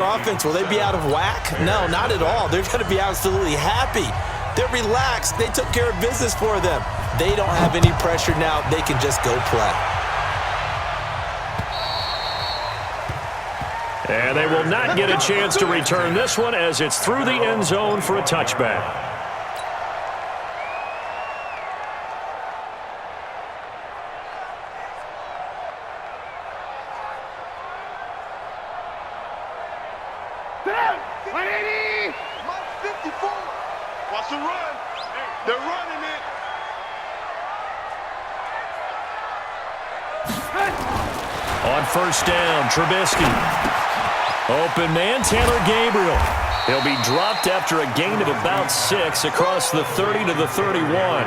Offense, will they be out of whack? No, not at all. They're going to be absolutely happy. They're relaxed. They took care of business for them. They don't have any pressure now. They can just go play. And they will not get a chance to return this one as it's through the end zone for a touchback. Watch the run. They're running it. On first down, Trubisky. Open man, Taylor Gabriel. He'll be dropped after a gain of about 6 across the 30 to the 31.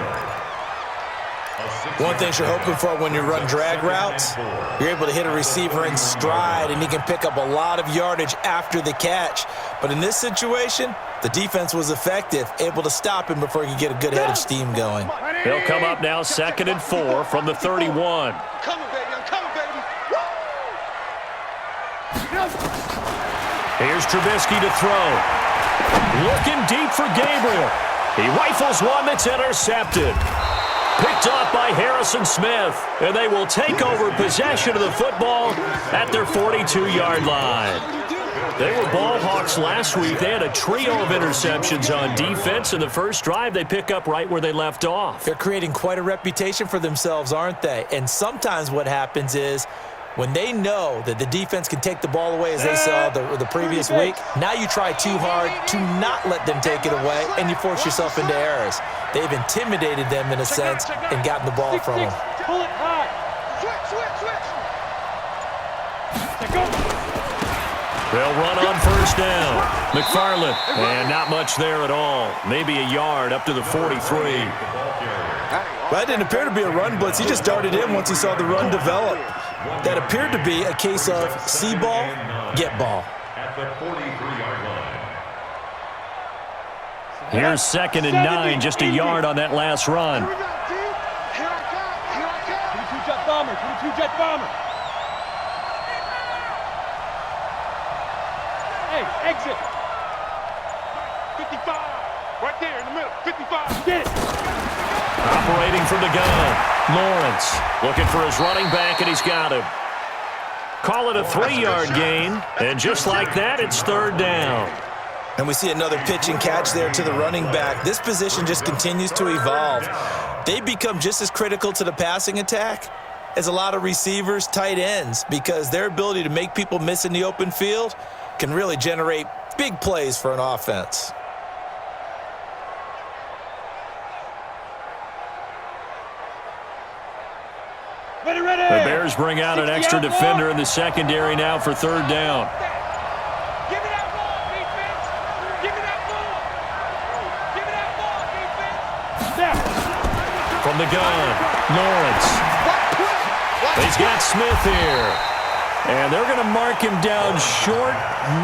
One thing you're hoping for when you run drag routes, you're able to hit a receiver in stride, and he can pick up a lot of yardage after the catch. But in this situation, the defense was effective, able to stop him before he could get a good head of steam going. He'll come up now 2nd and 4 from the 31. I'm coming, baby. I'm coming, baby. Here's Trubisky to throw. Looking deep for Gabriel. He rifles one that's intercepted. Picked off by Harrison Smith, and they will take over possession of the football at their 42-yard line. They were ball hawks last week. They had a trio of interceptions on defense. In the first drive, they pick up right where they left off. They're creating quite a reputation for themselves, aren't they? And sometimes what happens is when they know that the defense can take the ball away, as they saw the previous week, now you try too hard to not let them take it away, and you force yourself into errors. They've intimidated them in a sense and gotten the ball from them. Pull it high. Switch. They'll run on first down. McFarland, and not much there at all. Maybe a yard up to the 43. That didn't appear to be a run blitz. He just darted in once he saw the run develop. That appeared to be a case of see ball, get ball. At the 43-yard line. Here's 2nd and 9, just a yard on that last run. Here I come. 22-jet bomber. 22-jet bomber. Hey, exit. 55. Right there in the middle. 55. Get it. Operating from the gun. Lawrence looking for his running back, and he's got him. Call it a 3-yard gain, and just like that, it's 3rd down. And we see another pitch and catch there to the running back. This position just continues to evolve. They become just as critical to the passing attack as a lot of receivers, tight ends, because their ability to make people miss in the open field can really generate big plays for an offense. The Bears bring out an extra defender in the secondary now for 3rd down. Give me that ball, defense. Give me that ball. Give me that ball, defense. From the gun, Lawrence. He's got Smith here. And they're going to mark him down short,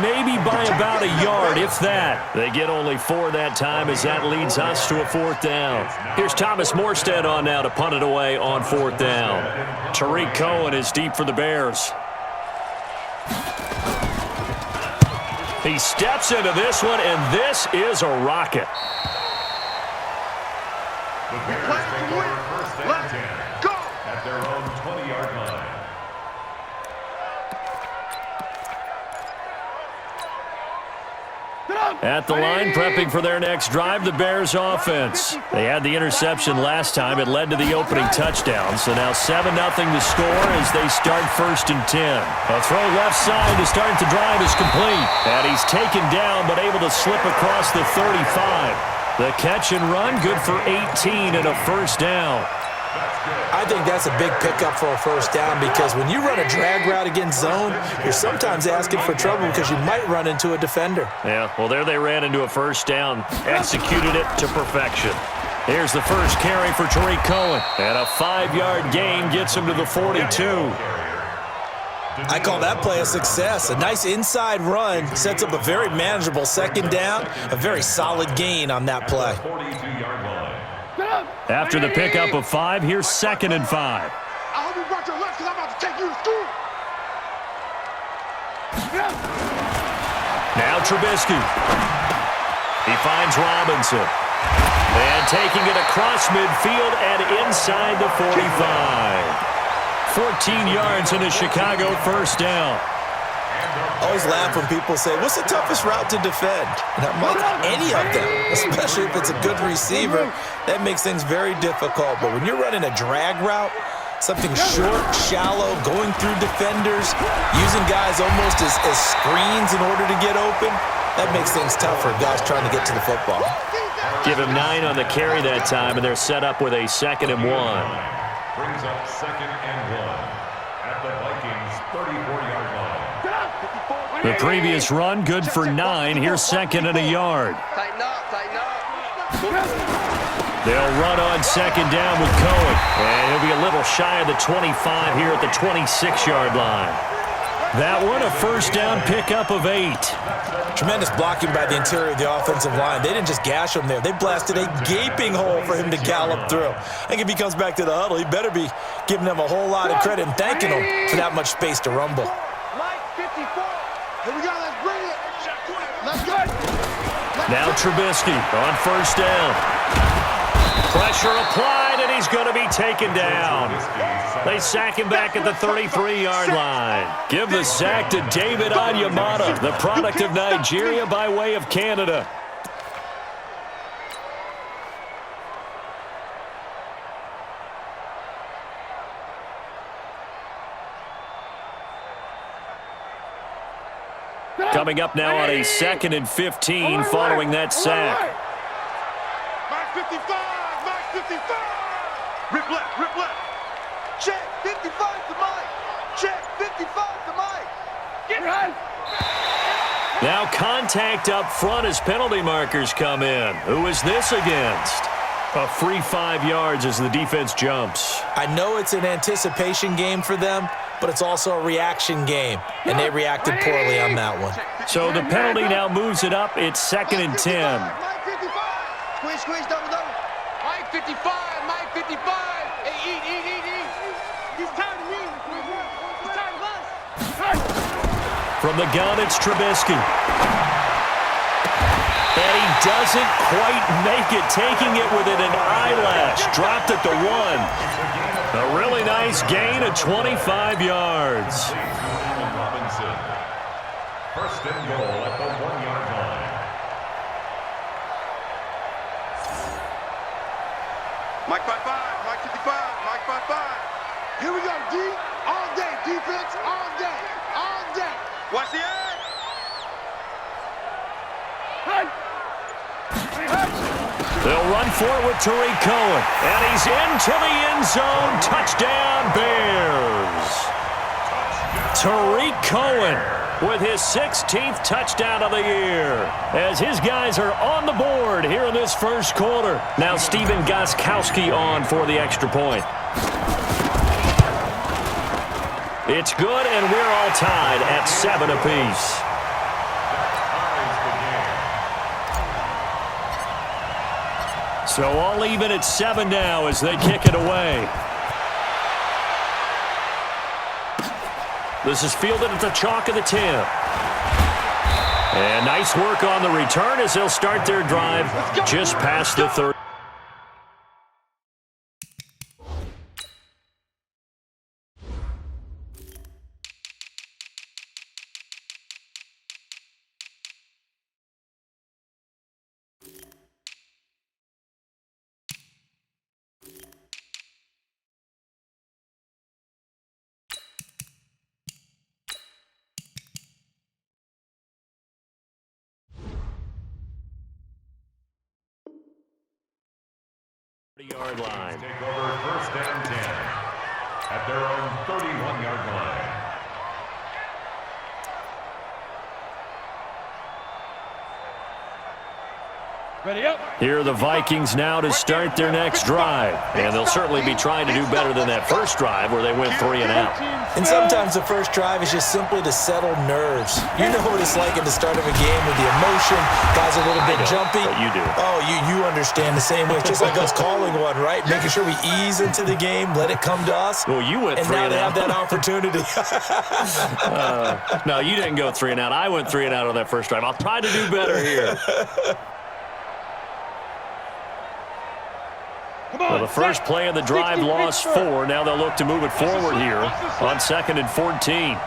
maybe by about a yard, if that. They get only 4 that time as that leads us to a 4th down. Here's Thomas Morstead on now to punt it away on 4th down. Tariq Cohen is deep for the Bears. He steps into this one, and this is a rocket. The Bears take over 1st and 10 at their own 20-yard line. At the line, prepping for their next drive, the Bears offense. They had the interception last time. It led to the opening touchdown. So now 7-0 to score as they start 1st and 10. A throw left side to start the drive is complete. And he's taken down but able to slip across the 35. The catch and run, good for 18 and a 1st down. I think that's a big pickup for a 1st down because when you run a drag route against zone, you're sometimes asking for trouble because you might run into a defender. Yeah, well, there they ran into a 1st down, executed it to perfection. Here's the first carry for Tariq Cohen, and a 5-yard gain gets him to the 42. I call that play a success. A nice inside run sets up a very manageable 2nd down, a very solid gain on that play. After the pickup of 5, here's 2nd and 5. I hope you brought your lunch because I'm about to take you to school. Now Trubisky. He finds Robinson. And taking it across midfield and inside the 45. 14 yards in a Chicago first down. I always laugh when people say, what's the toughest route to defend? And I'm like, any of them, especially if it's a good receiver. That makes things very difficult. But when you're running a drag route, something short, shallow, going through defenders, using guys almost as screens in order to get open, that makes things tough for guys trying to get to the football. Give him 9 on the carry that time, and they're set up with a 2nd and 1. Brings up 2nd and 1 at the Vikings 34-yard line. The previous run, good for 9. Here's 2nd and a yard. Tighten up, tighten up. They'll run on 2nd down with Cohen. And he'll be a little shy of the 25 here at the 26-yard line. That one, a first down pickup of 8. Tremendous blocking by the interior of the offensive line. They didn't just gash him there. They blasted a gaping hole for him to gallop through. I think if he comes back to the huddle, he better be giving them a whole lot of credit and thanking them for that much space to rumble. Mike 54. Here we go, let's bring it. Let's go. Now Trubisky on first down. Pressure applied, and he's going to be taken down. They sack him back at the 33-yard line. Give the sack to David Onyemata, the product of Nigeria by way of Canada. Coming up now on a 2nd and 15 following that sack. Mike 55, Mike 55. Rip left. Check 55 to Mike. Check 55 to Mike. Get right. Now contact up front as penalty markers come in. Who is this against? A free 5 yards as the defense jumps. I know it's an anticipation game for them, but it's also a reaction game, and they reacted poorly on that one. So the penalty now moves it up. It's 2nd and 10. Mike 55. Squeeze, double. Mike 55, Mike 55. Hey, eat. He's tired of me. He's tired of us. From the gun, it's Trubisky. And he doesn't quite make it, taking it within an eyelash. Dropped at the 1. A really nice gain of 25 yards. Robinson. First and goal at the 1-yard line. Mike 55, Mike 55, Mike 55. Here we go, D. All day, defense, all day. Watch the eye. They'll run for it with Tariq Cohen. And he's into the end zone. Touchdown, Bears. Tariq Cohen with his 16th touchdown of the year, as his guys are on the board here in this first quarter. Now Stephen Gostkowski on for the extra point. It's good, and we're all tied at 7 apiece. So all even at 7 now as they kick it away. This is fielded at the chalk of the 10. And nice work on the return as they'll start their drive just past the 30. Yard line. Take over first and 10 at their own 31-yard line. Here are the Vikings now to start their next drive. And they'll certainly be trying to do better than that first drive where they went 3 and out. And sometimes the first drive is just simply to settle nerves. You know what it's like at the start of a game with the emotion. Guys are a little bit jumpy. But you do. Oh, you understand the same way. It's just like us calling one, right? Making sure we ease into the game, let it come to us. Well, you went 3 and out. And now out. they have that opportunity. No, you didn't go 3 and out. I went 3 and out on that first drive. I'll try to do better here. Well, the first play of the drive lost 4. Now they'll look to move it forward here on 2nd and 14. Hey,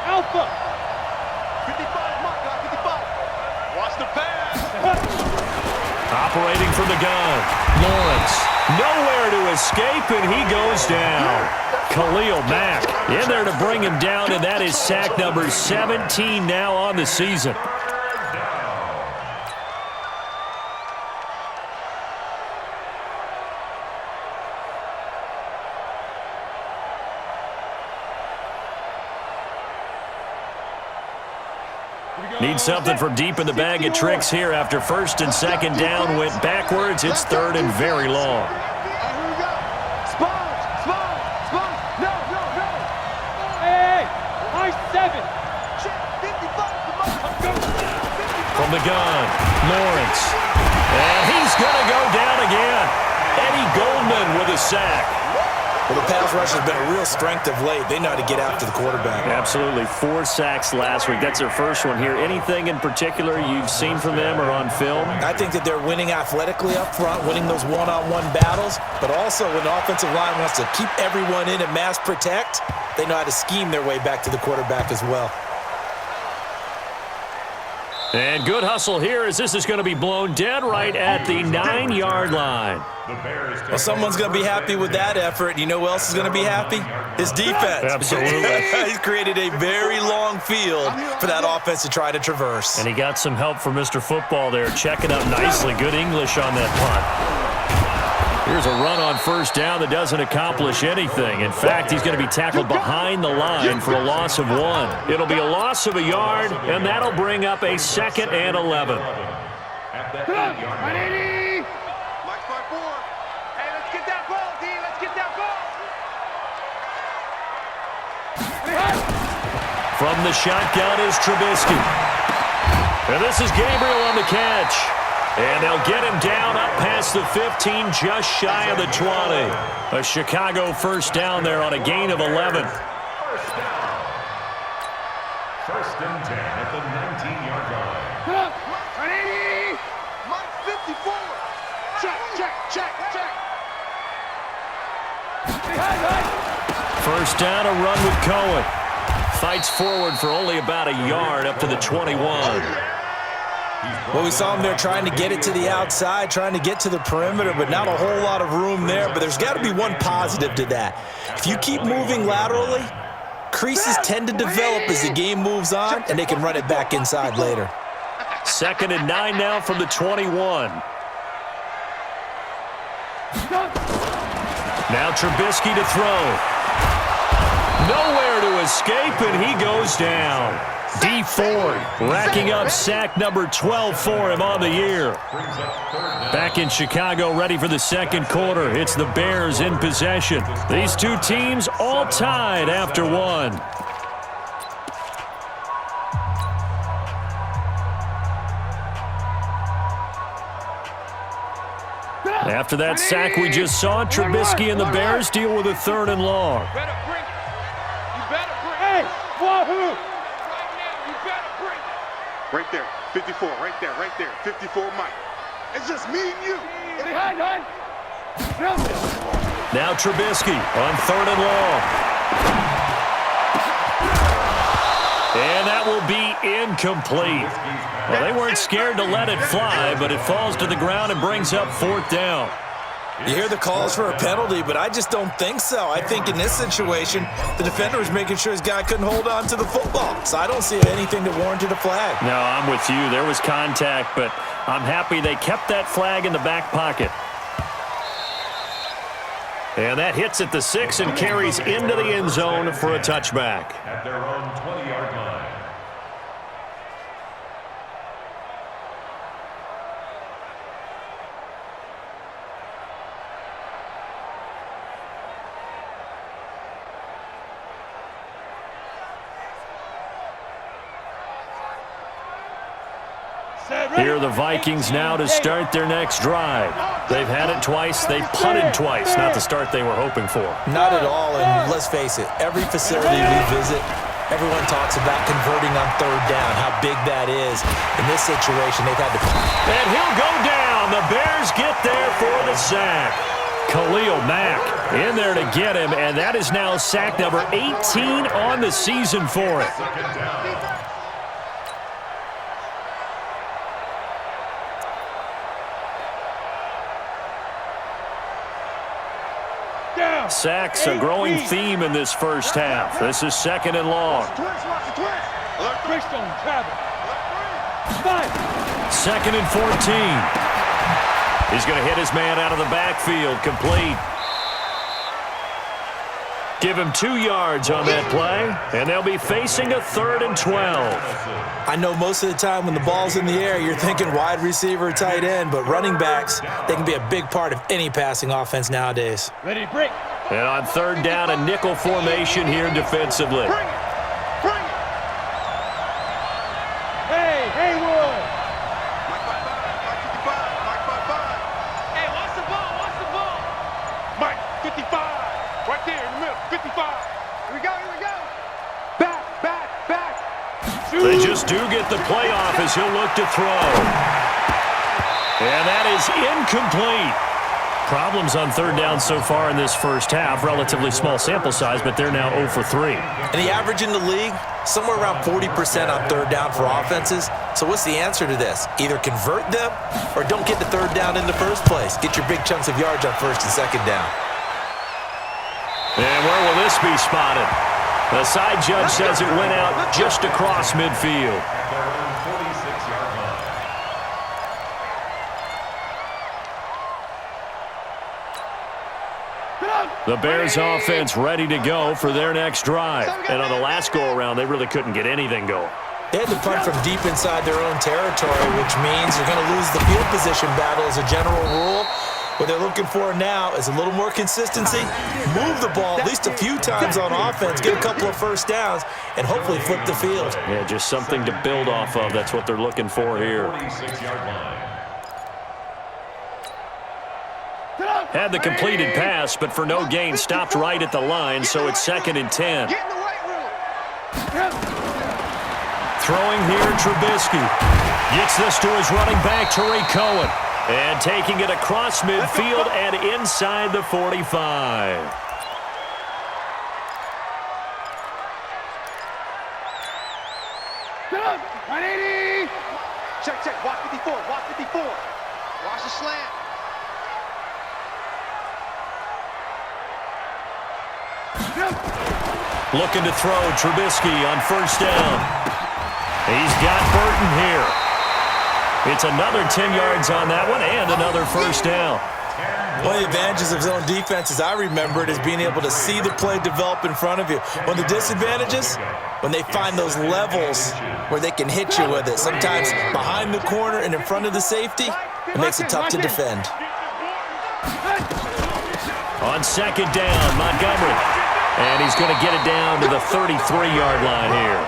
Alpha. 55, my guy, 55. Watch the pass. Operating from the gun. Lawrence. Nowhere to escape, and he goes down. Khalil Mack in there to bring him down, and that is sack number 17 now on the season. Need something from deep in the bag of tricks here after 1st and 2nd down went backwards. It's 3rd and very long. Hey, I-7. From the gun, Lawrence. And he's going to go down again. Eddie Goldman with a sack. Well, the pass rush has been a real strength of late. They know how to get after the quarterback. Absolutely. 4 sacks last week. That's their first one here. Anything in particular you've seen from them or on film? I think that they're winning athletically up front, winning those one-on-one battles, but also when the offensive line wants to keep everyone in and mass protect, they know how to scheme their way back to the quarterback as well. And good hustle here as this is going to be blown dead right at the 9-yard line. Well, someone's going to be happy with that effort. You know who else is going to be happy? His defense. Absolutely. He's created a very long field for that offense to try to traverse. And he got some help from Mr. Football there. Checking up nicely. Good English on that punt. Here's a run on 1st down that doesn't accomplish anything. In fact, he's going to be tackled behind the line for a loss of 1. It'll be a loss of a yard, and that'll bring up a 2nd and 11. At the 8-yard line. Mike 5-4. Hey, let's get that ball, D. Let's get that ball. From the shotgun is Trubisky. And this is Gabriel on the catch. And they'll get him down up past the 15, just shy of the 20. A Chicago 1st down there on a gain of 11. 1st down. 1st and 10 at the 19-yard line. Mike 54. Check. 1st down, a run with Cohen. Fights forward for only about a yard up to the 21. Well, we saw him there trying to get it to the outside, trying to get to the perimeter, but not a whole lot of room there. But there's got to be one positive to that. If you keep moving laterally, creases tend to develop as the game moves on, and they can run it back inside later. 2nd and 9 now from the 21. Now Trubisky to throw. Nowhere to escape, and he goes down. D Ford racking up sack number 12 for him on the year. Back in Chicago, ready for the 2nd quarter. It's the Bears in possession. These two teams all tied after 1. After that sack we just saw, Trubisky and the Bears deal with a 3rd and long. You better bring it. Hey, Wahoo! Right there, 54, right there, 54 Mike. It's just me and you. Now Trubisky on 3rd and long. And that will be incomplete. Well, they weren't scared to let it fly, but it falls to the ground and brings up 4th down. You hear the calls for a penalty, but I just don't think so. I think in this situation, the defender was making sure his guy couldn't hold on to the football. So I don't see anything that warranted a flag. No, I'm with you. There was contact, but I'm happy they kept that flag in the back pocket. And that hits at the 6 and carries into the end zone for a touchback. At their own 20-yard line. Here are the Vikings now to start their next drive. They've had it twice. They've punted twice. Not the start they were hoping for. Not at all, and let's face it, every facility we visit, everyone talks about converting on third down, how big that is. In this situation, they've had to... And he'll go down. The Bears get there for the sack. Khalil Mack in there to get him, and that is now sack number 18 on the season for it. Sacks a growing theme in this first half. This is 2nd and long. 2nd and 14. He's going to hit his man out of the backfield. Complete. Give him 2 yards on that play, and they'll be facing a 3rd and 12. I know most of the time when the ball's in the air, you're thinking wide receiver, tight end, but running backs, they can be a big part of any passing offense nowadays. Ready to break. And on 3rd down, a nickel formation here defensively. Bring it. Bring it. Hey, Haywood. Mike 55. Mike 55. Hey, watch the ball. Watch the ball. Mike 55. Right there in the middle. 55. Here we go. Here we go. Back. They just do get the play off as he'll look to throw. And that is incomplete. Problems on 3rd down so far in this first half. Relatively small sample size, but they're now 0 for 3. And the average in the league, somewhere around 40% on 3rd down for offenses. So what's the answer to this? Either convert them or don't get the 3rd down in the first place. Get your big chunks of yards on 1st and 2nd down. And where will this be spotted? The side judge says it went out just across midfield. The Bears offense ready to go for their next drive. And on the last go-around, they really couldn't get anything going. They had to punt from deep inside their own territory, which means you're going to lose the field position battle as a general rule. What they're looking for now is a little more consistency, move the ball at least a few times on offense, get a couple of 1st downs, and hopefully flip the field. Yeah, just something to build off of. That's what they're looking for here. Had the completed pass, but for no gain, stopped right at the line, so it's 2nd and 10. Get in the weight room. Throwing here, Trubisky. Gets this to his running back, Tariq Cohen. And taking it across midfield and inside the 45. Get up. 180. Check. Watch 54. Watch 54. Watch the slant. Looking to throw Trubisky on 1st down. He's got Burton here. It's another 10 yards on that one and another 1st down. One of the advantages of zone defense, as I remember it, is being able to see the play develop in front of you. One of the disadvantages, when they find those levels where they can hit you with it, sometimes behind the corner and in front of the safety, it makes it tough to defend. On 2nd down, Montgomery. And he's going to get it down to the 33-yard line here.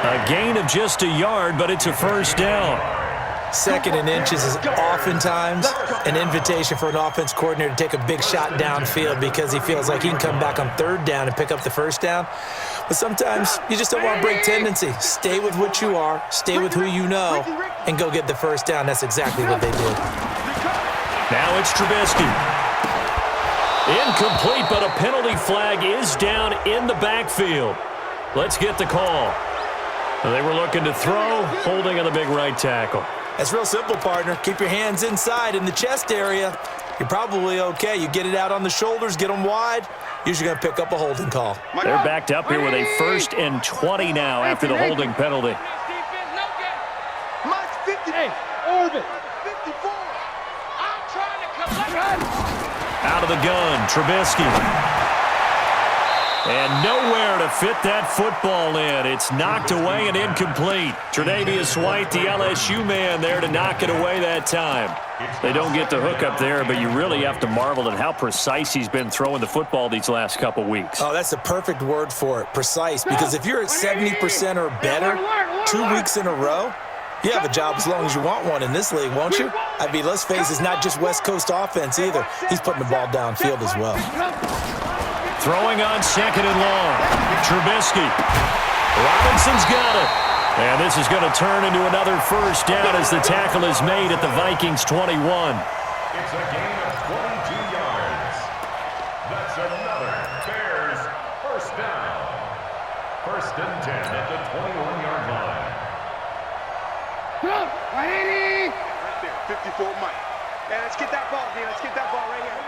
A gain of just a yard, but it's a 1st down. 2nd and inches is oftentimes an invitation for an offense coordinator to take a big shot downfield because he feels like he can come back on 3rd down and pick up the 1st down. But sometimes you just don't want to break tendency. Stay with what you are, stay with who you know, and go get the 1st down. That's exactly what they did. Now it's Trubisky. Incomplete, but a penalty flag is down in the backfield. Let's get the call. They were looking to throw, holding on the big right tackle. That's real simple, partner. Keep your hands inside in the chest area. You're probably okay. You get it out on the shoulders, get them wide. Usually going to pick up a holding call. They're backed up here with a 1st and 20 now after the holding penalty. Mike's 50. Hey, orbit. 54. I'm trying to collect. Out of the gun, Trubisky. And nowhere to fit that football in. It's knocked away and incomplete. Tre'Davious White, the LSU man, there to knock it away that time. They don't get the hook up there, but you really have to marvel at how precise he's been throwing the football these last couple weeks. Oh, that's the perfect word for it, precise. Because if you're at 70% or better 2 weeks in a row, You have a job as long as you want one in this league, won't you? I mean, let's face it, it's not just West Coast offense either. He's putting the ball downfield as well. Throwing on second and long. Trubisky. Robinson's got it. And this is going to turn into another first down as the tackle is made at the Vikings 21. It's a gain of 22 yards. That's another Bears first down. First and 10 at the 21-yard line. Right there, 54 Mike. Yeah, let's get that ball, D. Let's get that ball right here.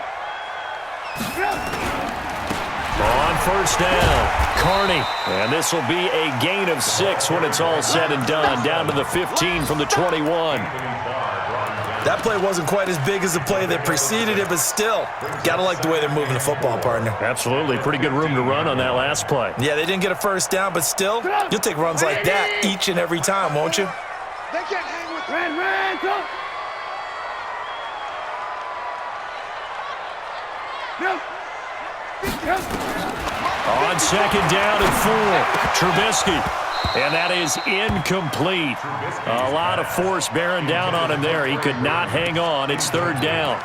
On first down, Carney. And this will be a gain of 6 when it's all said and done. Down to the 15 from the 21. That play wasn't quite as big as the play that preceded it, but still, gotta like the way they're moving the football, partner. Absolutely. Pretty good room to run on that last play. Yeah, they didn't get a first down, but still, you'll take runs like that each and every time, won't you? They can't hang with On second down and 4, Trubisky. And that is incomplete. A lot of force bearing down on him there. He could not hang on. It's third down.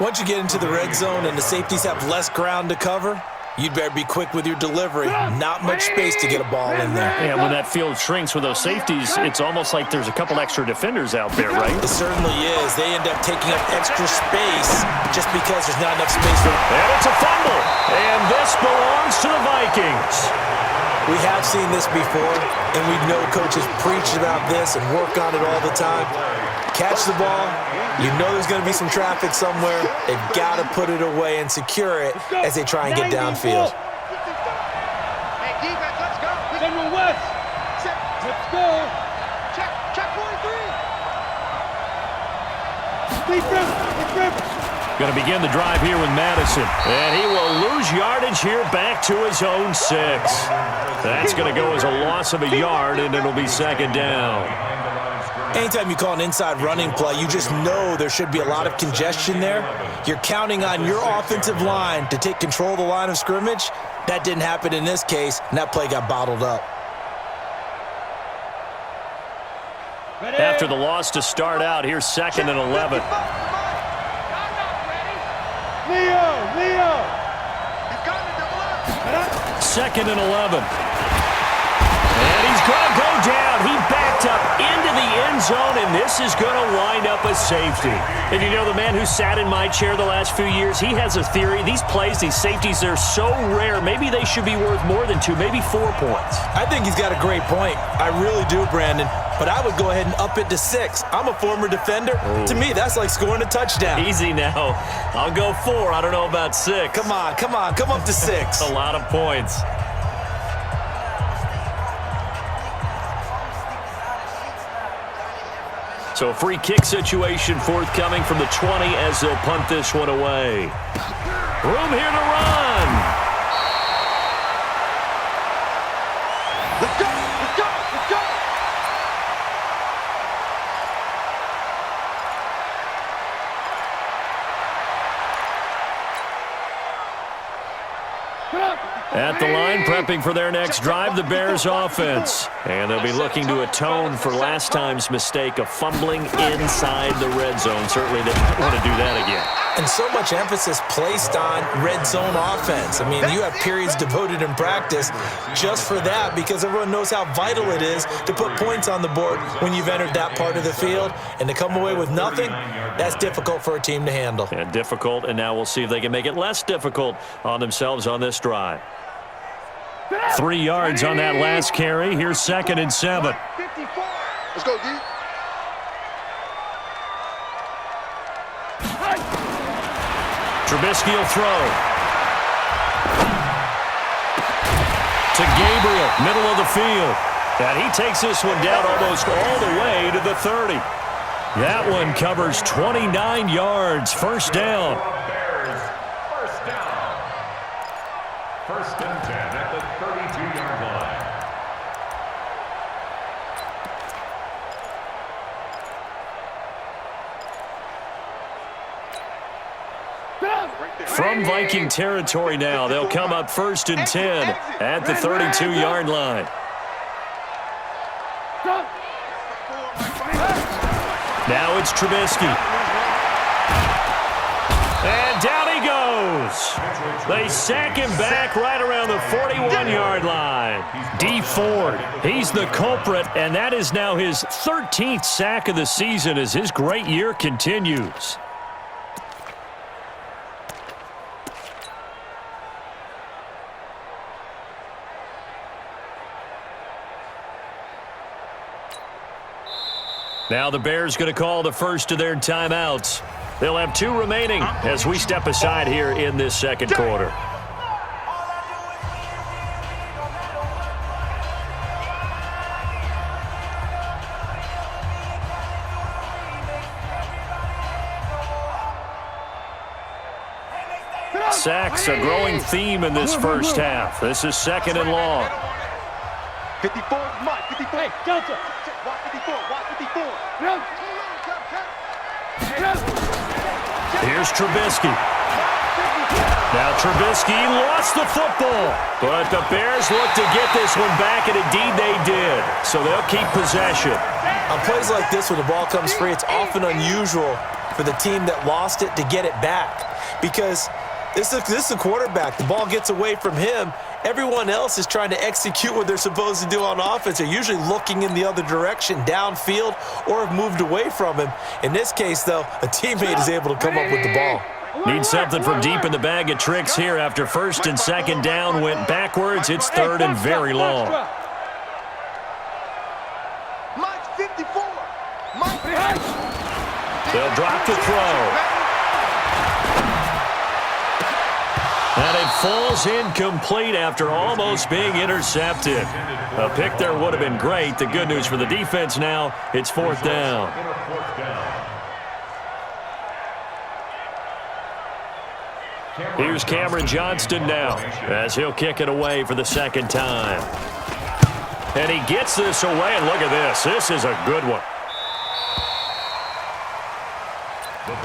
Once you get into the red zone and the safeties have less ground to cover, you'd better be quick with your delivery. Not much space to get a ball in there. And when that field shrinks with those safeties, it's almost like there's a couple extra defenders out there, right? It certainly is. They end up taking up extra space just because there's not enough space for them. And it's a fumble. And this belongs to the Vikings. We have seen this before, and we know coaches preach about this and work on it all the time. Catch the ball. You know there's going to be some traffic somewhere. They've got to put it away and secure it as they try and get downfield. Hey, defense, let's go. Send one west. Let's go. Check 43. Defense. Going to begin the drive here with Madison. And he will lose yardage here back to his own 6. That's going to go as a loss of a yard, and it'll be second down. Anytime you call an inside running play, you just know there should be a lot of congestion there. You're counting on your offensive line to take control of the line of scrimmage. That didn't happen in this case, and that play got bottled up. After the loss to start out, here's second and 11. Leo. He's got to double up. Second and 11. And he's going to go down. He backed up into the end zone, and this is going to wind up a safety. And you know, the man who sat in my chair the last few years, he has a theory. These plays, these safeties, they're so rare. Maybe they should be worth more than 2, maybe 4 points. I think he's got a great point. I really do, Brandon. But I would go ahead and up it to 6. I'm a former defender. Ooh. To me, that's like scoring a touchdown. Easy now. I'll go 4. I don't know about 6. Come on. Come up to 6. A lot of points. So a free kick situation forthcoming from the 20 as they'll punt this one away. Room here to run. Let's go. At the line, prepping for their next drive, the Bears offense. And they'll be looking to atone for last time's mistake of fumbling inside the red zone. Certainly they don't want to do that again. And so much emphasis placed on red zone offense. I mean, you have periods devoted in practice just for that because everyone knows how vital it is to put points on the board when you've entered that part of the field. And to come away with nothing, that's difficult for a team to handle. And difficult, and now we'll see if they can make it less difficult on themselves on this drive. 3 yards on that last carry. Here's second and 7. 54. Let's go, D. Trubisky will throw. To Gabriel, middle of the field. And he takes this one down almost all the way to the 30. That one covers 29 yards. First down. Bears first down. First and 10 at the 32-yard line. From Viking territory now, they'll come up first and 10 at the 32-yard line. Now it's Trubisky. And down he goes. They sack him back right around the 41-yard line. D Ford, he's the culprit, and that is now his 13th sack of the season as his great year continues. Now the Bears going to call the first of their timeouts. They'll have 2 remaining as we step aside here in this second quarter. Sacks, a growing theme in this first half. This is 2nd and long. 54, Mike, 54. Hey, Delta. Watch 54, watch 54. Here's Trubisky. Now Trubisky lost the football, but the Bears look to get this one back, and indeed they did. So they'll keep possession. On plays like this, when the ball comes free, it's often unusual for the team that lost it to get it back, because this is the quarterback. The ball gets away from him. Everyone else is trying to execute what they're supposed to do on offense. They're usually looking in the other direction, downfield, or have moved away from him. In this case, though, a teammate is able to come up with the ball. Need something from deep in the bag of tricks here. After 1st and 2nd down went backwards, it's 3rd and very long. Mike, 54. Mike, They'll drop the throw. And it falls incomplete after almost being intercepted. A pick there would have been great. The good news for the defense now, it's 4th down. Here's Cameron Johnston now as he'll kick it away for the 2nd time. And he gets this away, and look at this. This is a good one.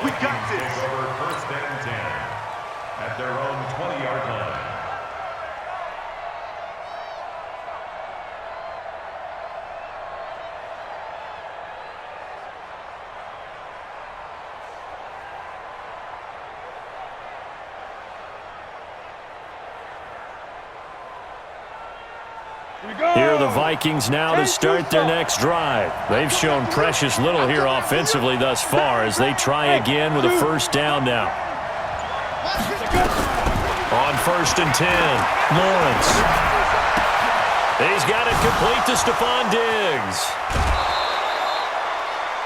we got this. Over 1st and 10 at their own 20-yard line. Here are the Vikings now to start their next drive. They've shown precious little here offensively thus far as they try again with a 1st down now. On 1st and 10, Lawrence. He's got it complete to Stephon Diggs.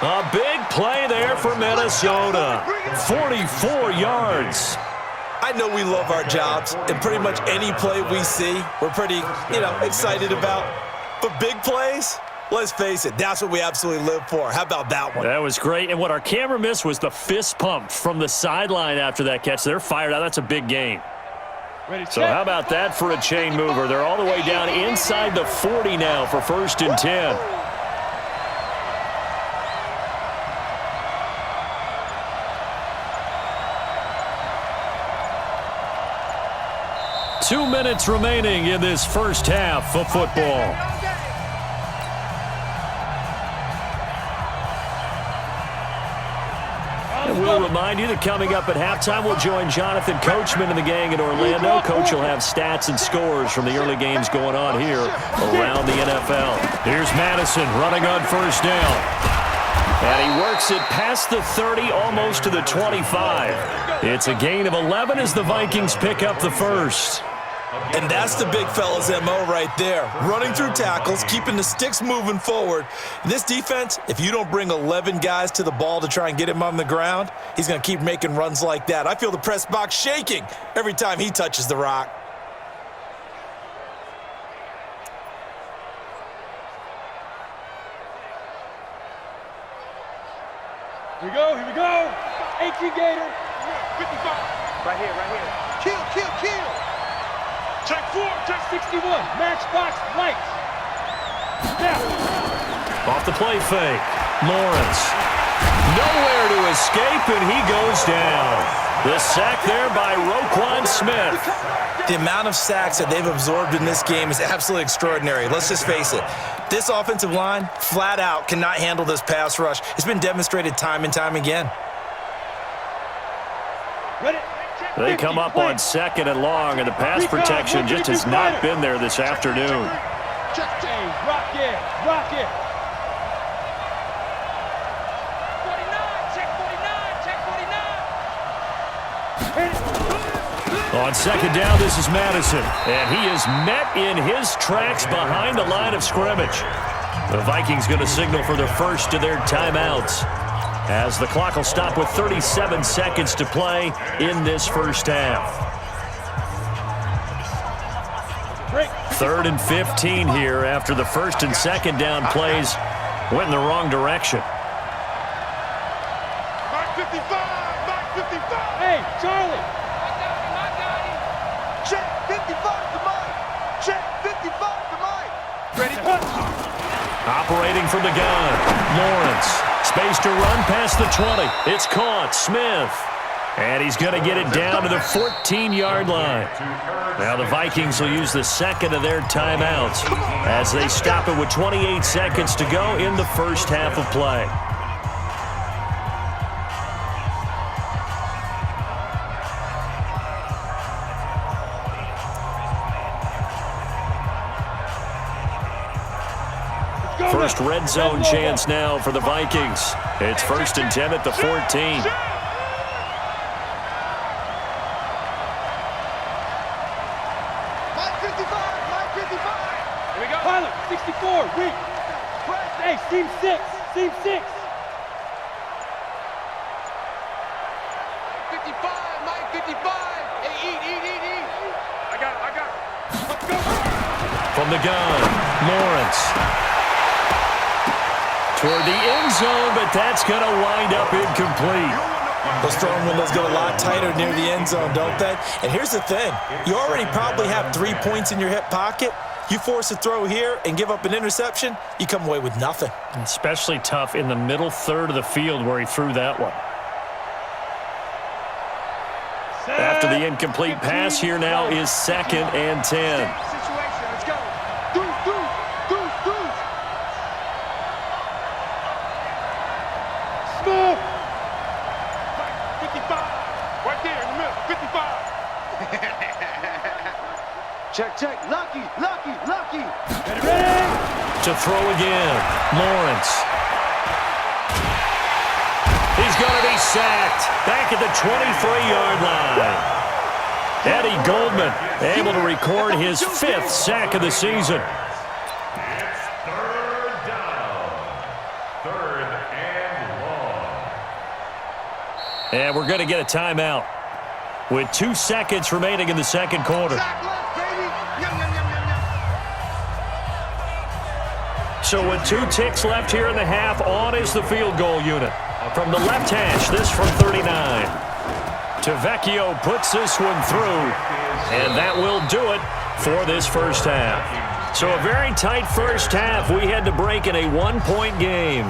A big play there for Minnesota. 44 yards. I know we love our jobs, and pretty much any play we see, we're pretty, excited about. But big plays, let's face it, that's what we absolutely live for. How about that one? That was great. And what our camera missed was the fist pump from the sideline after that catch. They're fired out. That's a big game. So how about that for a chain mover? They're all the way down inside the 40 now for 1st and 10. Two minutes remaining in this first half of football. And we'll remind you that coming up at halftime, we'll join Jonathan Coachman and the gang in Orlando. Coach will have stats and scores from the early games going on here around the NFL. Here's Madison running on 1st down. And he works it past the 30, almost to the 25. It's a gain of 11 as the Vikings pick up the 1st. And that's the big fella's MO right there. Running through tackles, keeping the sticks moving forward. This defense, if you don't bring 11 guys to the ball to try and get him on the ground, he's going to keep making runs like that. I feel the press box shaking every time he touches the rock. Here we go. 18 Gator. 55. Right here. Kill. Check 4, check 61. Matchbox lights. Now. Off the play fake. Lawrence. Nowhere to escape, and he goes down. The sack there by Roquan Smith. The amount of sacks that they've absorbed in this game is absolutely extraordinary. Let's just face it. This offensive line, flat out, cannot handle this pass rush. It's been demonstrated time and time again. They come up on 2nd and long, and the pass protection just has not been there this afternoon. Rock it, rock it. 49, check 49, check 49. On 2nd down, this is Madison, and he is met in his tracks behind the line of scrimmage. The Vikings going to signal for the first of their timeouts, as the clock will stop with 37 seconds to play in this first half. 3rd and 15 here after the 1st and 2nd down plays went in the wrong direction. Mark 55, Mark 55. Hey, Charlie. My guy. Check 55 to Mike. Check 55 to Mike. Ready? Operating from the gun, Lawrence. Space to run past the 20. It's caught. Smith. And he's going to get it down to the 14-yard line. Now the Vikings will use the 2nd of their timeouts as they stop it with 28 seconds to go in the first half of play. First red zone chance now for the Vikings. It's 1st and 10 at the 14. Pilot, 64, weak. Hey, seam 6, seam 6. 55, Mike 55. Hey, eat. I got it. Let's go. From the gun, Lawrence. Toward the end zone, but that's going to wind up incomplete. Those throwing windows get a lot tighter near the end zone, don't they? And here's the thing. You already probably have 3 points in your hip pocket. You force a throw here and give up an interception, you come away with nothing. Especially tough in the middle third of the field where he threw that one. After the incomplete pass, here now is 2nd and 10. Situation. Let's go. Deuce. Smith. 55. Right there in the middle. 55. Check. Lucky. Ready? To throw again, Lawrence. He's going to be sacked back at the 23-yard line. Eddie Goldman able to record his 5th sack of the season. It's 3rd down. 3rd and long. And we're going to get a timeout with 2 seconds remaining in the second quarter. So with 2 ticks left here in the half, on is the field goal unit. From the left hash, this from 39. Tavecchio puts this one through, and that will do it for this first half. So a very tight first half. We had to break in a 1-point game.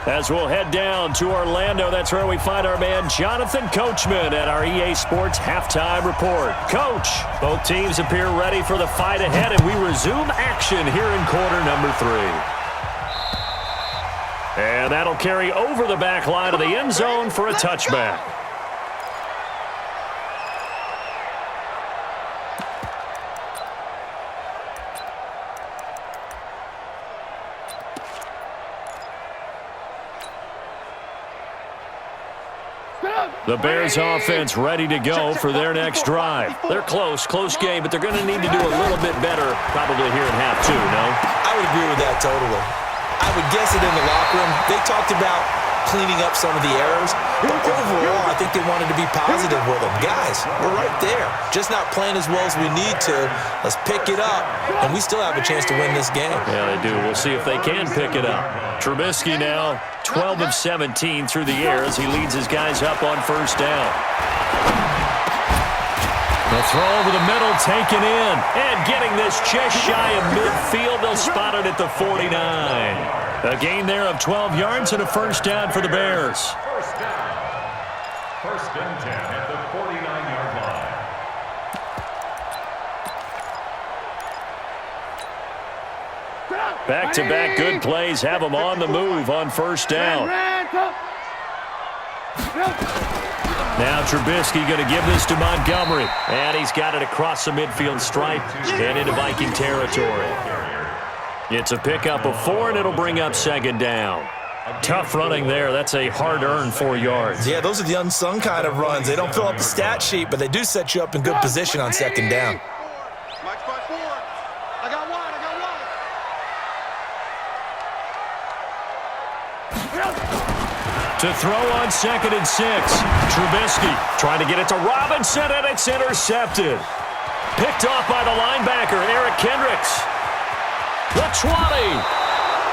As we'll head down to Orlando, that's where we find our man Jonathan Coachman at our EA Sports Halftime Report. Coach, both teams appear ready for the fight ahead, and we resume action here in quarter number 3. And that'll carry over the back line of the end zone for a touchback. The Bears offense ready to go for their next drive. They're close game, but they're going to need to do a little bit better probably here in half 2, no? I would agree with that totally. I would guess it in the locker room. They talked about cleaning up some of the errors, but overall, I think they wanted to be positive with them. Guys, we're right there. Just not playing as well as we need to. Let's pick it up, and we still have a chance to win this game. Yeah, they do. We'll see if they can pick it up. Trubisky now 12 of 17 through the air as he leads his guys up on first down. The throw over the middle, taken in, and getting this just shy of midfield. They'll spot it at the 49. A gain there of 12 yards and a first down for the Bears. First down. 1st and 10 at the 49-yard line. Back-to-back good plays have him on the move on first down. Now Trubisky going to give this to Montgomery. And he's got it across the midfield stripe and into Viking territory. It's a pickup of 4, and it'll bring up second down. Tough running there. That's a hard-earned 4 yards. Yeah, those are the unsung kind of runs. They don't fill up the stat sheet, but they do set you up in good position on second down. Mike 5-4. I got one. To throw on 2nd and 6. Trubisky trying to get it to Robinson, and it's intercepted. Picked off by the linebacker, Eric Kendricks. The 20.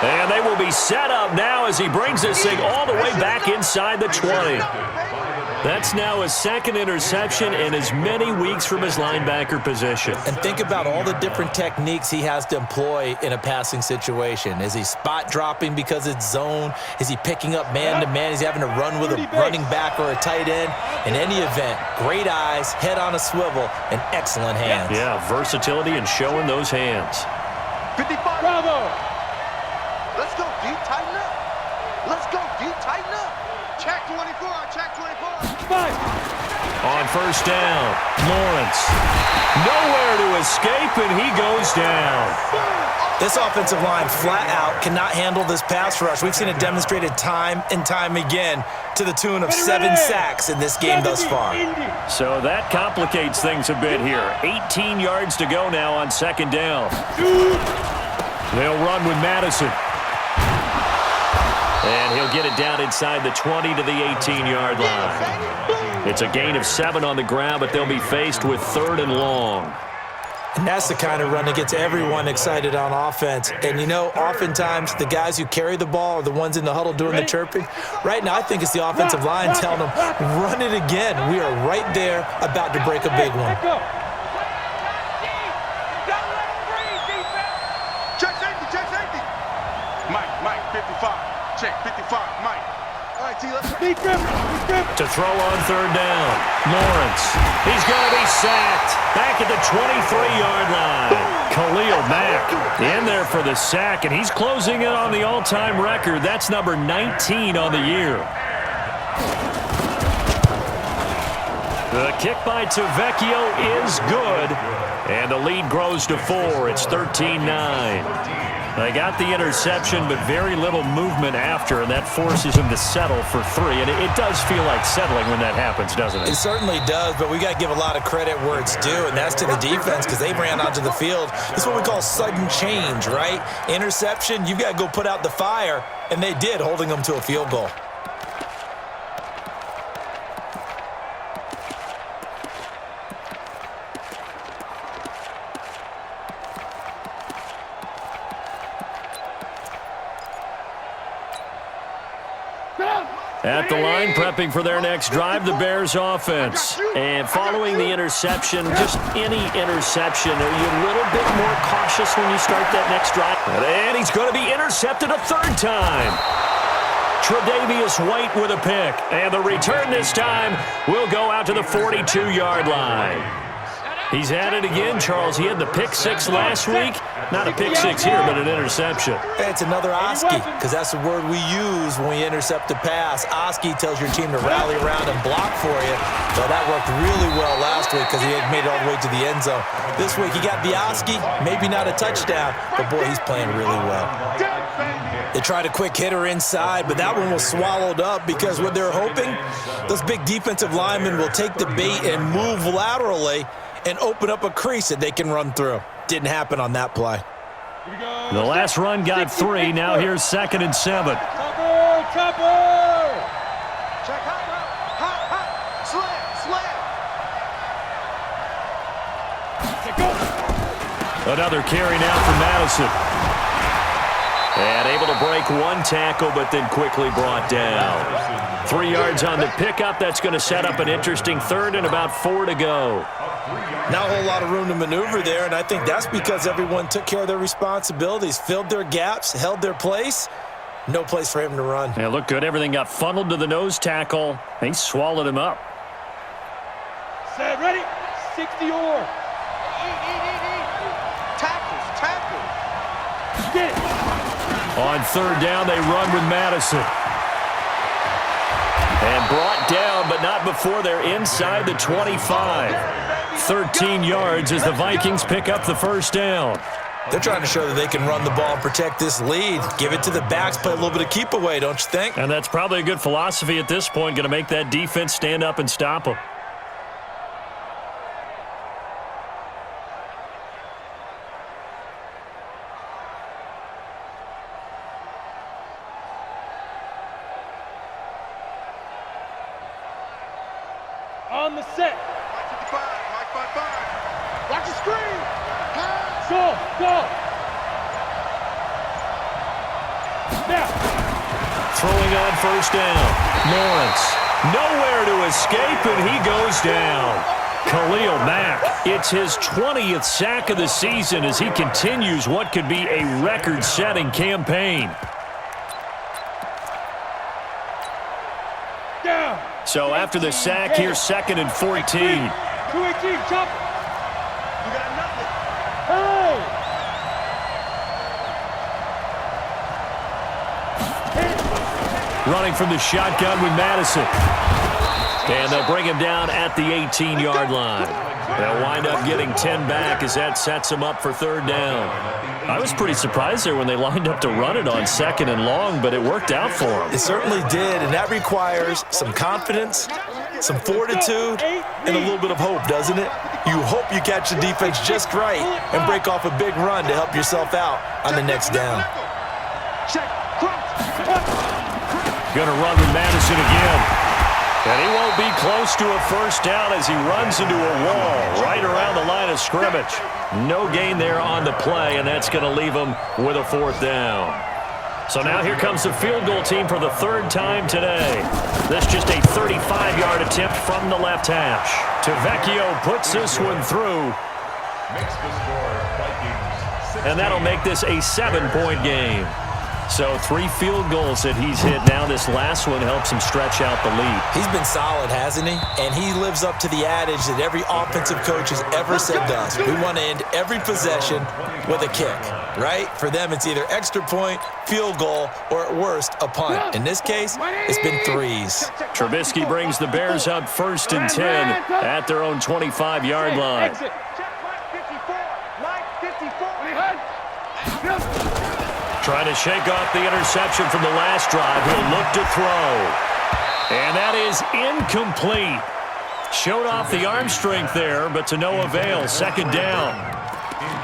And they will be set up now as he brings this thing all the way back inside the 20. That's now his 2nd interception in as many weeks from his linebacker position. And think about all the different techniques he has to employ in a passing situation. Is he spot dropping because it's zone? Is he picking up man-to-man? Is he having to run with a running back or a tight end? In any event, great eyes, head on a swivel, and excellent hands. Yeah, versatility and showing those hands. 55. Bravo. Let's go, D. Tighten up. Let's go, D. Tighten up. Check 24. Check 24. 5. On first down, Lawrence. Nowhere to escape, and he goes down. This offensive line flat out cannot handle this pass rush. We've seen it demonstrated time and time again to the tune of 7 sacks in this game thus far. So that complicates things a bit here. 18 yards to go now on second down. They'll run with Madison. And he'll get it down inside the 20 to the 18-yard line. It's a gain of 7 on the ground, but they'll be faced with 3rd and long. And that's the kind of run that gets everyone excited on offense. And, you know, oftentimes the guys who carry the ball are the ones in the huddle doing the chirping. Right now, I think it's the offensive line telling them, run it again. We are right there about to break a big one. Check safety. Mike, 55. Check 55, Mike. All right, T, let's go. Deep grip. To throw on 3rd down, Lawrence. He's going to be sacked back at the 23-yard line. Khalil Mack in there for the sack, and he's closing in on the all-time record. That's number 19 on the year. The kick by Tavecchio is good, and the lead grows to 4. It's 13-9. They got the interception, but very little movement after, and that forces him to settle for 3. And it does feel like settling when that happens, doesn't it? It certainly does, but we got to give a lot of credit where it's due, and that's to the defense because they ran onto the field. This is what we call sudden change, right? Interception, you've got to go put out the fire, and they did, holding them to a field goal. At the line, prepping for their next drive, the Bears offense. And following the interception, just any interception, are you a little bit more cautious when you start that next drive? And he's going to be intercepted a 3rd time. Tre'Davious White with a pick. And the return this time will go out to the 42-yard line. He's at it again, Charles. He had the pick 6 last week. Not a pick 6 here, but an interception. It's another Oski, because that's the word we use when we intercept a pass. Oski tells your team to rally around and block for you. So that worked really well last week because he had made it all the way to the end zone. This week he got the Oski, maybe not a touchdown, but boy, he's playing really well. They tried a quick hitter inside, but that one was swallowed up because what they're hoping, those big defensive linemen will take the bait and move laterally and open up a crease that they can run through. Didn't happen on that play. The last run got 3. Now here's 2nd and 7. Chopper! Check hot. Slam. Another carry now for Madison. And able to break 1 tackle, but then quickly brought down. 3 yards on the pickup. That's going to set up an interesting 3rd and about 4 to go. Not a whole lot of room to maneuver there, and I think that's because everyone took care of their responsibilities, filled their gaps, held their place. No place for him to run. Yeah, looked good. Everything got funneled to the nose tackle. He swallowed him up. Set, ready? 60 or. Tackles. Get it. On third down, they run with Madison. And brought down, but not before they're inside the 25. 13 yards as the Vikings pick up the first down. They're trying to show that they can run the ball and protect this lead. Give it to the backs, play a little bit of keep away, don't you think? And that's probably a good philosophy at this point, going to make that defense stand up and stop them. On the set. 55, Mike 55. Watch the screen. Pass. Go. Now. Throwing on first down. Lawrence. Nowhere to escape, and he goes down. Khalil Mack. It's his 20th sack of the season as he continues what could be a record-setting campaign. Down. So after the sack, here's 2nd and 14. 218, chop. You got nothing. Hey. Running from the shotgun with Madison. And they'll bring him down at the 18-yard line. They'll wind up getting 10 back as that sets them up for third down. I was pretty surprised there when they lined up to run it on 2nd and long, but it worked out for them. It certainly did, and that requires some confidence, some fortitude, and a little bit of hope, doesn't it? You hope you catch the defense just right and break off a big run to help yourself out on the next down. Check. Going to run with Madison again. And he won't be close to a first down as he runs into a wall right around the line of scrimmage. No gain there on the play, and that's going to leave him with a fourth down. So now here comes the field goal team for the third time today. This just a 35-yard attempt from the left hash. Tavecchio puts this one through. Makes the score Vikings 6. And that'll make this a 7-point game. So 3 field goals that he's hit now. This last one helps him stretch out the lead. He's been solid, hasn't he? And he lives up to the adage that every offensive coach has ever said to us. We want to end every possession with a kick, right? For them, it's either extra point, field goal, or at worst, a punt. In this case, it's been 3s. Trubisky brings the Bears up 1st and 10 at their own 25-yard line. Exit. Trying to shake off the interception from the last drive. He'll look to throw. And that is incomplete. Showed off the arm strength there, but to no avail. 2nd down.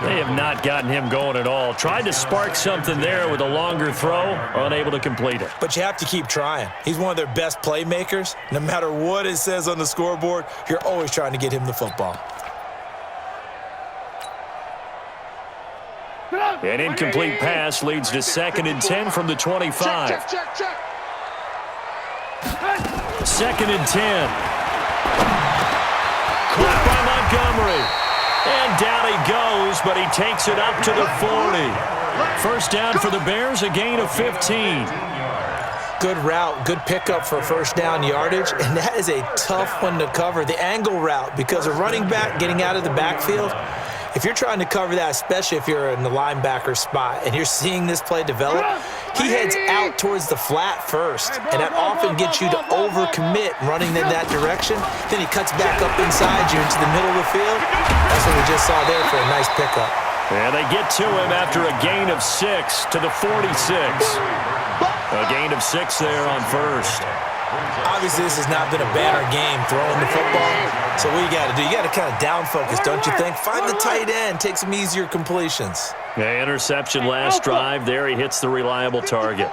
They have not gotten him going at all. Tried to spark something there with a longer throw, unable to complete it. But you have to keep trying. He's one of their best playmakers. No matter what it says on the scoreboard, you're always trying to get him the football. An incomplete pass leads to 2nd and 10 from the 25. Check. 2nd and 10. Caught by Montgomery. And down he goes, but he takes it up to the 40. First down for the Bears, a gain of 15. Good route, good pickup for first down yardage, and that is a tough one to cover. The angle route, because a running back getting out of the backfield, if you're trying to cover that, especially if you're in the linebacker spot and you're seeing this play develop, he heads out towards the flat first, and that often gets you to overcommit running in that direction. Then he cuts back up inside you into the middle of the field. That's what we just saw there for a nice pickup. And they get to him after a gain of 6 to the 46. A gain of 6 there on first. Obviously, this has not been a banner game throwing the football. So what you got to do, you got to kind of down focus, don't you think? Find the tight end, take some easier completions. Yeah, interception last drive. There he hits the reliable target.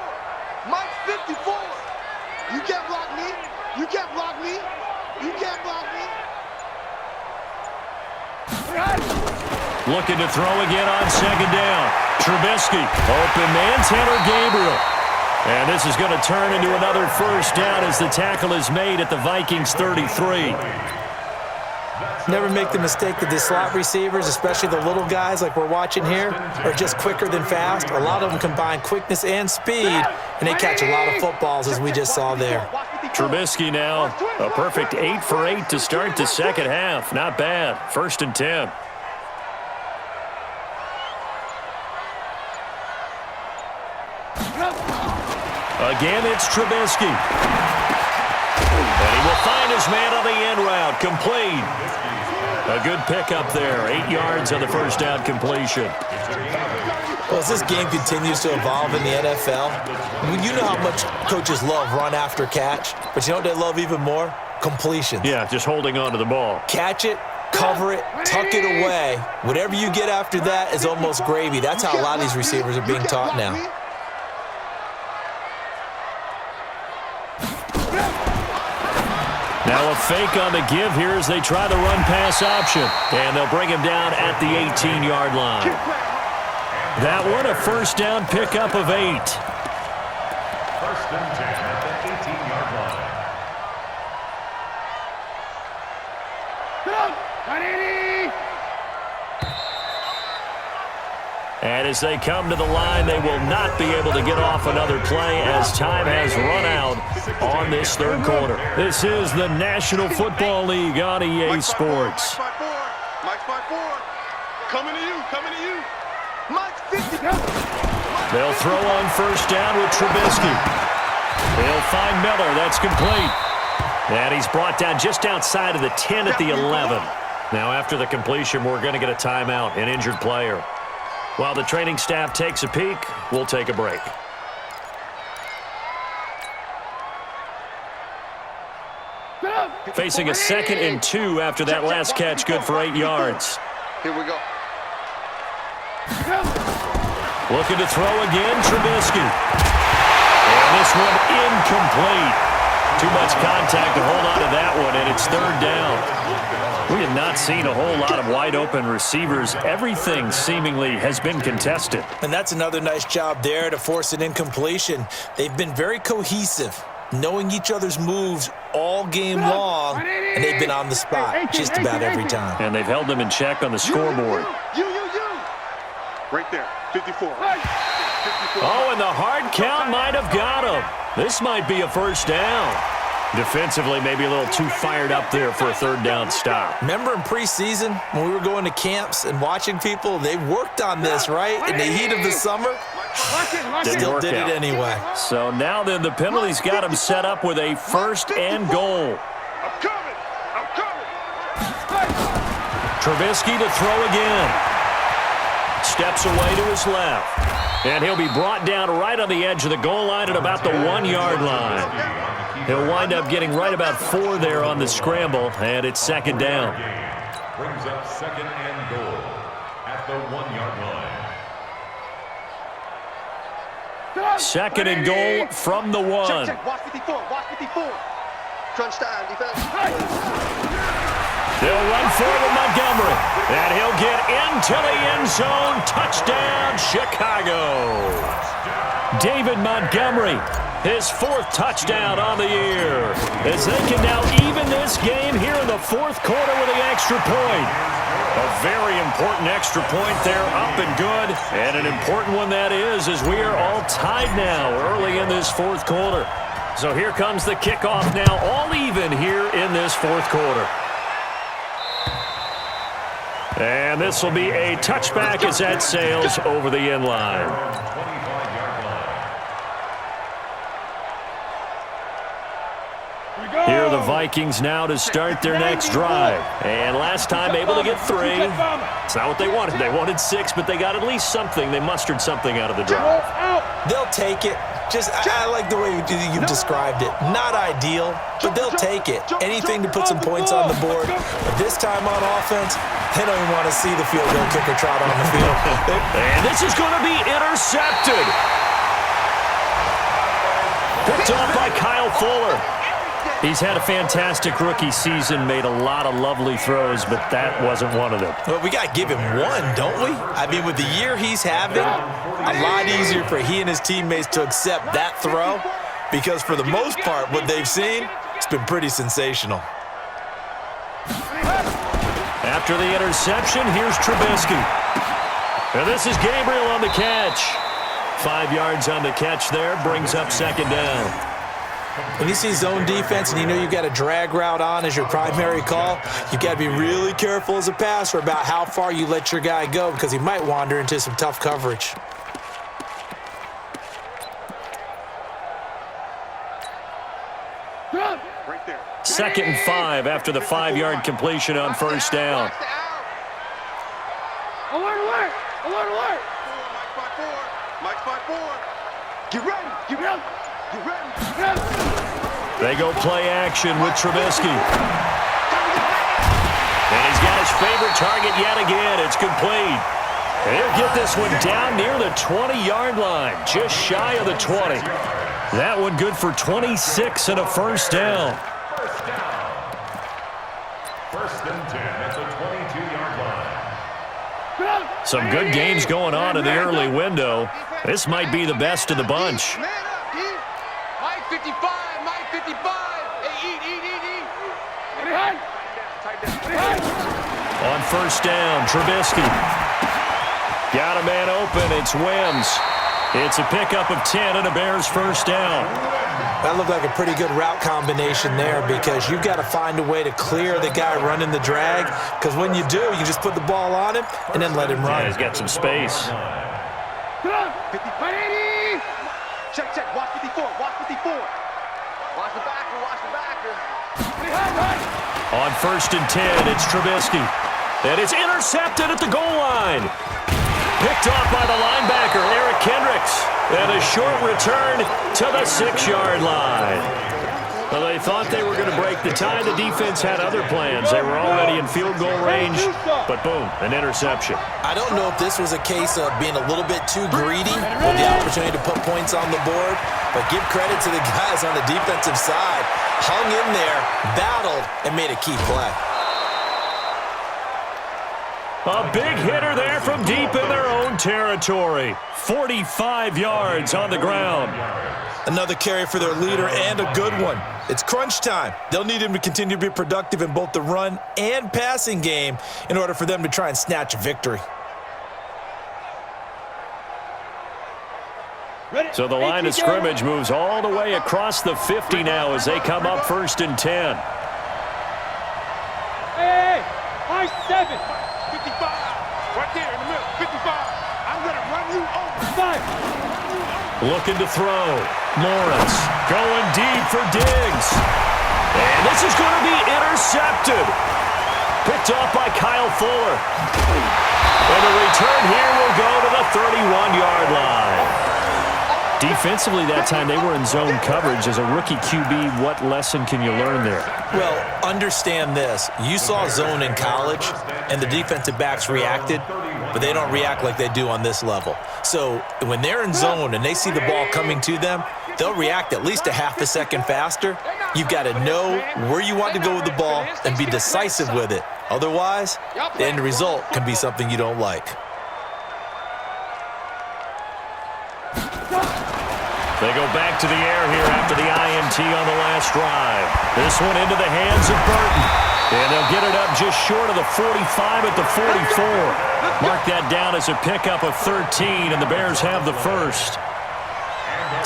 Mike 54. You can't block me. You can't block me. You can't block me. Looking to throw again on 2nd down. Trubisky, open man, Tanner Gabriel. And this is going to turn into another first down as the tackle is made at the Vikings 33. Never make the mistake that the slot receivers, especially the little guys like we're watching here, are just quicker than fast. A lot of them combine quickness and speed, and they catch a lot of footballs, as we just saw there. Trubisky now, a perfect 8 for 8 to start the second half. Not bad. 1st and 10. Again, it's Trubisky. And he will find his man on the end route. Complete. A good pickup there. 8 yards on the first down completion. Well, as this game continues to evolve in the NFL, you know how much coaches love run after catch, but you know what they love even more? Completions. Yeah, just holding on to the ball. Catch it, cover it, tuck it away. Whatever you get after that is almost gravy. That's how a lot of these receivers are being taught now. Now a fake on the give here as they try the run-pass option. And they'll bring him down at the 18-yard line. That one a first down pickup of 8. First and 10 at the 18-yard line. And as they come to the line, they will not be able to get off another play as time has run out on this third quarter. This is the National Football League on EA Sports. Mike's by 4. Coming to you, coming to you. Mike's 50. They'll throw on first down with Trubisky. They'll find Miller. That's complete. And he's brought down just outside of the 10 at the 11. Now after the completion, we're going to get a timeout, an injured player. While the training staff takes a peek, we'll take a break. Facing a 2nd and 2 after that last catch, good for 8 yards. Here we go. Looking to throw again, Trubisky. And this one incomplete. Too much contact to hold on to that one, and it's 3rd down. We have not seen a whole lot of wide-open receivers. Everything seemingly has been contested. And that's another nice job there to force an incompletion. They've been very cohesive, knowing each other's moves all game long, and they've been on the spot just about every time. And they've held them in check on the scoreboard. You. Right there, 54. 54. Oh, and the hard count might have got him. This might be a first down. Defensively, maybe a little too fired up there for a 3rd down stop. Remember in preseason when we were going to camps and watching people, they worked on this, right? In the heat of the summer, still did it anyway. So now then the penalty's got him set up with a 1st and goal. I'm coming. Trubisky to throw again. Steps away to his left. And he'll be brought down right on the edge of the goal line at about the 1-yard line. He'll wind up getting right about 4 there on the scramble, and it's 2nd down. Brings up 2nd and goal at the 1-yard line. 2nd and goal from the 1. Check. Watch 54. Crunch time, defense. They'll run forward Montgomery, and he'll get into the end zone. Touchdown, Chicago. David Montgomery, his 4th touchdown on the year, as they can now even this game here in the 4th quarter with the extra point. A very important extra point there, up and good, and an important one that is, as we are all tied now early in this 4th quarter. So here comes the kickoff now, all even here in this 4th quarter. And this will be a touchback as that sails over the end line. Here are the Vikings now to start their next drive. And last time able to get 3. It's not what they wanted. They wanted 6, but they got at least something. They mustered something out of the drive. They'll take it. I like the way you've described it. Not ideal, but they'll take it. Anything to put some points on the board. But this time on offense, they don't even want to see the field goal kicker trot on the field. And this is going to be intercepted. Picked off by Kyle Fuller. He's had a fantastic rookie season, made a lot of lovely throws, but that wasn't one of them. Well, we got to give him one, don't we? I mean, with the year he's having, a lot easier for he and his teammates to accept that throw because for the most part, what they've seen, it's been pretty sensational. After the interception, here's Trubisky. And this is Gabriel on the catch. 5 yards on the catch there, brings up 2nd down. When you see zone defense and you know you've got a drag route on as your primary call, you've got to be really careful as a passer about how far you let your guy go because he might wander into some tough coverage. Right there. 2nd and 5 after the 5-yard completion on first down. Alert, alert! Alert, alert! Mike 5-4. Get ready. Get ready. Get ready. Get ready! They go play action with Trubisky. And he's got his favorite target yet again. It's complete. And he'll get this one down near the 20-yard line, just shy of the 20. That one good for 26 and a first down. First down. 1st and 10 at the 22-yard line. Some good games going on in the early window. This might be the best of the bunch. Man up, D. Mike 55, Mike 55. Hey, eat. Behind! Behind! On first down, Trubisky. Got a man open. It's Wims. It's a pickup of 10 and a Bears first down. That looked like a pretty good route combination there because you've got to find a way to clear the guy running the drag, because when you do, you just put the ball on him and then let him run. Yeah, he's got some space. 180! Check. Watch 54. Watch 54. Watch the backer. Behind! On 1st and 10, it's Trubisky. And it's intercepted at the goal line. Picked off by the linebacker, Eric Kendricks. And a short return to the 6-yard line. Well, they thought they were going to break the tie. The defense had other plans. They were already in field goal range, but boom, an interception. I don't know if this was a case of being a little bit too greedy with the opportunity to put points on the board, but give credit to the guys on the defensive side. Hung in there, battled, and made a key play. A big hitter there from deep in their own territory. 45 yards on the ground. Another carry for their leader and a good one. It's crunch time. They'll need him to continue to be productive in both the run and passing game in order for them to try and snatch a victory. So the line of scrimmage moves all the way across the 50 now as they come up 1st and 10. Hey! High 7! 55. Right there in the middle. 55. I'm going to run you over. 5! Looking to throw. Lawrence going deep for Diggs. And this is going to be intercepted. Picked off by Kyle Fuller. And the return here will go to the 31-yard line. Defensively that time, they were in zone coverage. As a rookie QB, what lesson can you learn there? Well, understand this. You saw zone in college, and the defensive backs reacted, but they don't react like they do on this level. So when they're in zone and they see the ball coming to them, they'll react at least a half a second faster. You've got to know where you want to go with the ball and be decisive with it. Otherwise, the end result can be something you don't like. They go back to the air here after the INT on the last drive. This one into the hands of Burton. And they'll get it up just short of the 45 at the 44. Mark that down as a pickup of 13, and the Bears have the first.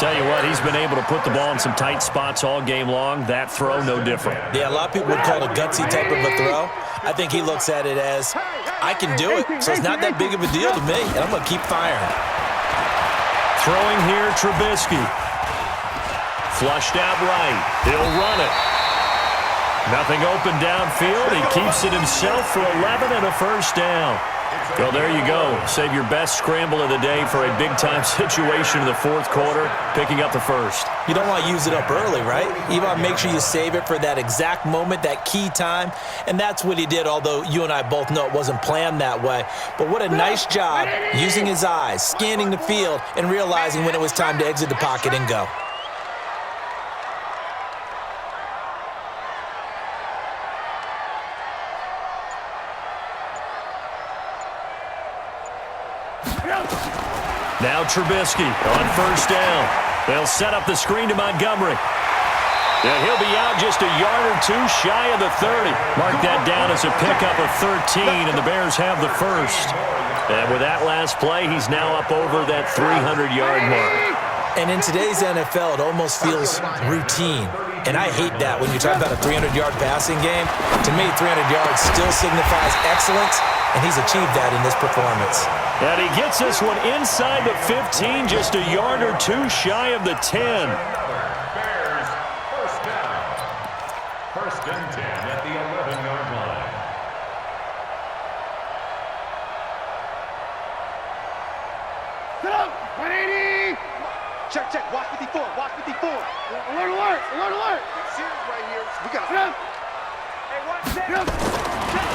Tell you what, he's been able to put the ball in some tight spots all game long. That throw, no different. Yeah, a lot of people would call it a gutsy type of a throw. I think he looks at it as, I can do it, so it's not that big of a deal to me, and I'm going to keep firing. Throwing here, Trubisky. Flushed out right. He'll run it. Nothing open downfield. He keeps it himself for 11 and a first down. Well, there you go. Save your best scramble of the day for a big-time situation in the fourth quarter, picking up the first. You don't want to use it up early, right? You want to make sure you save it for that exact moment, that key time, and that's what he did, although you and I both know it wasn't planned that way. But what a nice job using his eyes, scanning the field, and realizing when it was time to exit the pocket and go. Now Trubisky on first down. They'll set up the screen to Montgomery. And he'll be out just a yard or two shy of the 30. Mark that down as a pickup of 13, and the Bears have the first. And with that last play, he's now up over that 300-yard mark. And in today's NFL, it almost feels routine. And I hate that when you talk about a 300-yard passing game. To me, 300 yards still signifies excellence, and he's achieved that in this performance. And he gets this one inside the 15, just a yard or two shy of the 10. Bears, first down. First and 10 at the 11-yard line. Sit up! 180! Check, check. Watch 54. Watch 54. Alert, alert! Alert, alert! Series right here. We got it. Hey, watch that.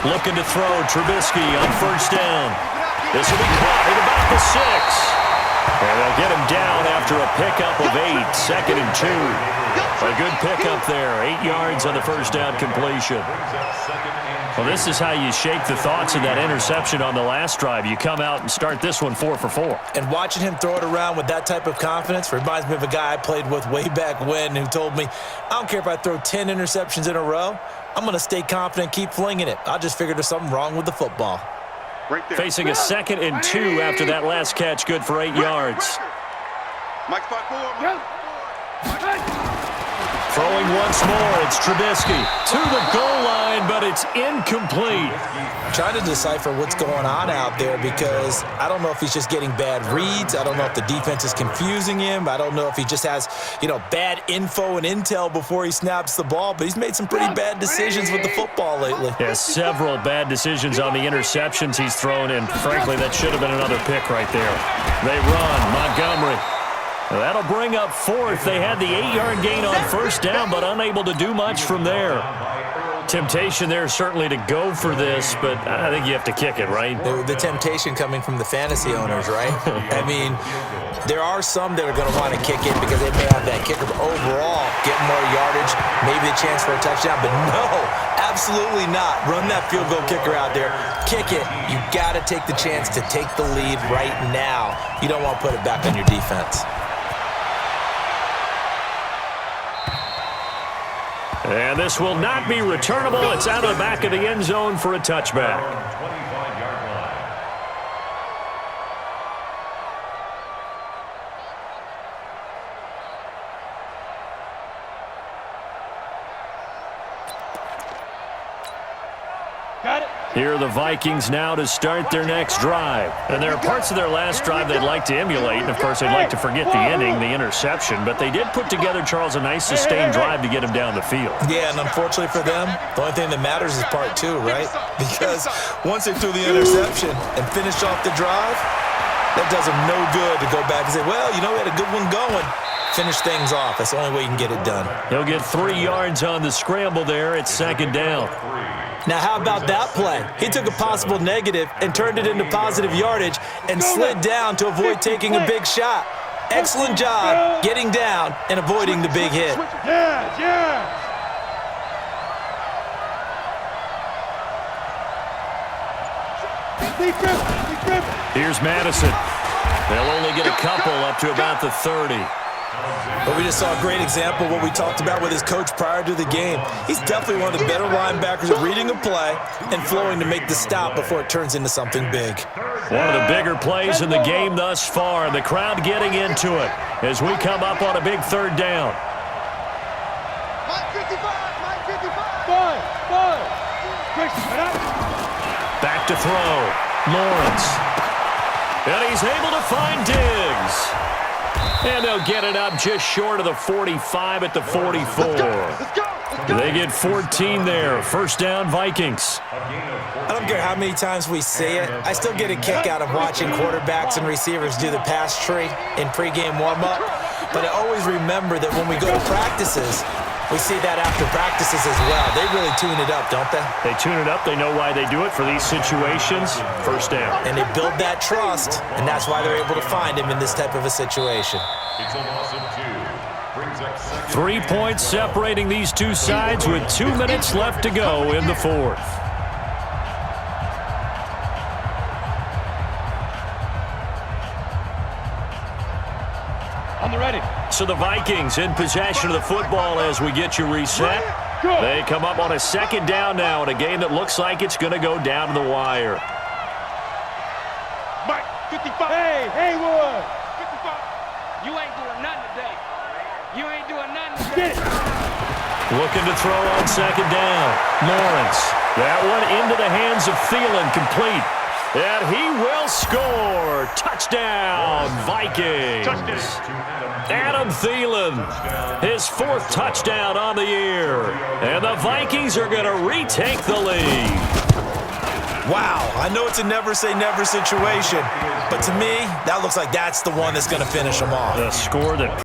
Looking to throw. Trubisky on first down. This will be caught at about the 6. And they'll get him down after a pickup of 8. 2nd and 2. A good pickup there. 8 yards on the first down completion. Well, this is how you shake the thoughts of that interception on the last drive. You come out and start this one 4 for 4. And watching him throw it around with that type of confidence reminds me of a guy I played with way back when who told me, I don't care if I throw 10 interceptions in a row. I'm going to stay confident, keep flinging it. I just figured there's something wrong with the football. Right there. Facing a 2nd and 2 after that last catch, good for 8 yards. Mike 5-4. Throwing once more, it's Trubisky to the goal line, but it's incomplete. I'm trying to decipher what's going on out there because I don't know if he's just getting bad reads. I don't know if the defense is confusing him. I don't know if he just has, bad info and intel before he snaps the ball, but he's made some pretty bad decisions with the football lately. Yeah, several bad decisions on the interceptions he's thrown, and frankly, that should have been another pick right there. They run. Montgomery. Well, that'll bring up 4th. They had the 8-yard gain on first down, but unable to do much from there. Temptation there certainly to go for this, but I think you have to kick it, right? The temptation coming from the fantasy owners, right? I mean, there are some that are going to want to kick it because they may have that kicker, but overall, get more yardage, maybe a chance for a touchdown, but no, absolutely not. Run that field goal kicker out there. Kick it. You got to take the chance to take the lead right now. You don't want to put it back on your defense. And this will not be returnable. It's out of the back of the end zone for a touchback. 25-yard line. Got it. Here are the Vikings now to start their next drive. And there are parts of their last drive they'd like to emulate. And, of course, they'd like to forget the ending, the interception. But they did put together, Charles, a nice sustained drive to get him down the field. Yeah, and unfortunately for them, the only thing that matters is part 2, right? Because once they threw the interception and finished off the drive, that does them no good to go back and say, well, we had a good one going. Finish things off. That's the only way you can get it done. He'll get 3 yards on the scramble there. It's 2nd down. Now, how about that play? He took a possible negative and turned it into positive yardage and slid down to avoid taking a big shot. Excellent job getting down and avoiding the big hit. Yeah. Here's Madison. They'll only get a couple up to about the 30. But we just saw a great example of what we talked about with his coach prior to the game. He's definitely one of the better linebackers at reading a play and flowing to make the stop before it turns into something big. One of the bigger plays in the game thus far, and the crowd getting into it as we come up on a big 3rd down. Mike 55. Mike 55. Five. Back to throw. Lawrence. And he's able to find Diggs. And they'll get it up just short of the 45 at the 44. Let's go. They get 14 there. First down, Vikings. I don't care how many times we say it, I still get a kick out of watching quarterbacks and receivers do the pass tree in pregame warm-up. But I always remember that when we go to practices, we see that after practices as well. They really tune it up, don't they? They tune it up. They know why they do it for these situations. First down. And they build that trust, and that's why they're able to find him in this type of a situation. It's a loss of 2. Brings up 2nd. 3 points separating these two sides with 2 minutes left to go in the 4th. On the ready. So the Vikings in possession of the football as we get you reset. They come up on a 2nd down now in a game that looks like it's going to go down to the wire. Mike 55. Hey, Haywood. 55. You ain't doing nothing today. You ain't doing nothing Get today. it. Looking to throw on 2nd down. Lawrence. That one into the hands of Thielen, complete. And he will score. Touchdown, Vikings. Adam Thielen, his fourth touchdown on the year. And the Vikings are going to retake the lead. Wow, I know it's a never-say-never situation, but to me, that looks like that's the one that's going to finish them off. The score that